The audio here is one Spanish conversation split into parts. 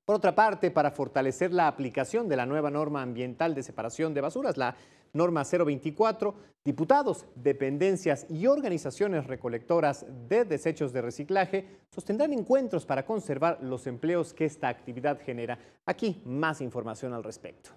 Por otra parte, para fortalecer la aplicación de la nueva norma ambiental de separación de basuras, la norma 024, diputados, dependencias y organizaciones recolectoras de desechos de reciclaje sostendrán encuentros para conservar los empleos que esta actividad genera. Aquí más información al respecto.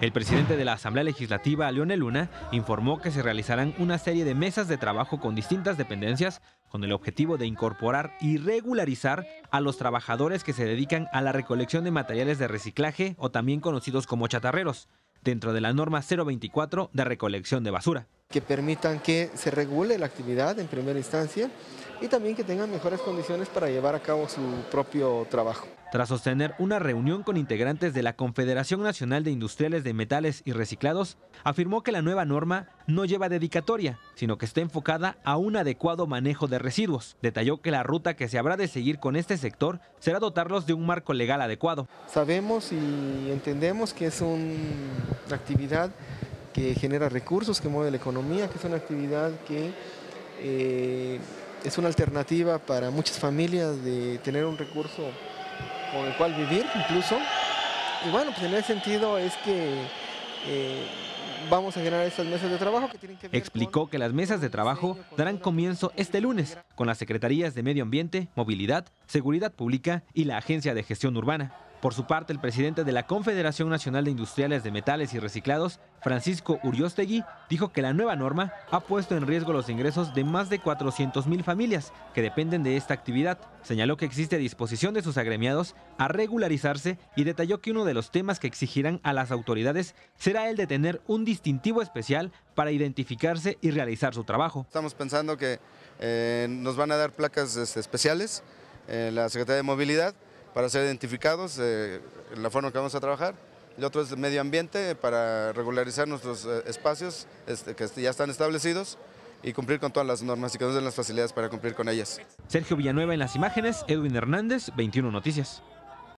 El presidente de la Asamblea Legislativa, Leonel Luna, informó que se realizarán una serie de mesas de trabajo con distintas dependencias con el objetivo de incorporar y regularizar a los trabajadores que se dedican a la recolección de materiales de reciclaje o también conocidos como chatarreros, dentro de la norma 024 de recolección de basura. Que permitan que se regule la actividad en primera instancia y también que tengan mejores condiciones para llevar a cabo su propio trabajo. Tras sostener una reunión con integrantes de la Confederación Nacional de Industriales de Metales y Reciclados, afirmó que la nueva norma no lleva dedicatoria, sino que está enfocada a un adecuado manejo de residuos. Detalló que la ruta que se habrá de seguir con este sector será dotarlos de un marco legal adecuado. Sabemos y entendemos que es una actividad que genera recursos, que mueve la economía, que es una actividad que es una alternativa para muchas familias de tener un recurso con el cual vivir incluso. Y bueno, pues en ese sentido es que vamos a generar estas mesas de trabajo que tienen que ver. Explicó que las mesas de trabajo darán comienzo este lunes con las Secretarías de Medio Ambiente, Movilidad, Seguridad Pública y la Agencia de Gestión Urbana. Por su parte, el presidente de la Confederación Nacional de Industriales de Metales y Reciclados, Francisco Uriostegui, dijo que la nueva norma ha puesto en riesgo los ingresos de más de 400,000 familias que dependen de esta actividad. Señaló que existe disposición de sus agremiados a regularizarse y detalló que uno de los temas que exigirán a las autoridades será el de tener un distintivo especial para identificarse y realizar su trabajo. Estamos pensando que nos van a dar placas especiales en la Secretaría de Movilidad para ser identificados, la forma que vamos a trabajar. El otro es medio ambiente para regularizar nuestros espacios que ya están establecidos y cumplir con todas las normas y que nos den las facilidades para cumplir con ellas. Sergio Villanueva en las imágenes, Edwin Hernández, 21 Noticias.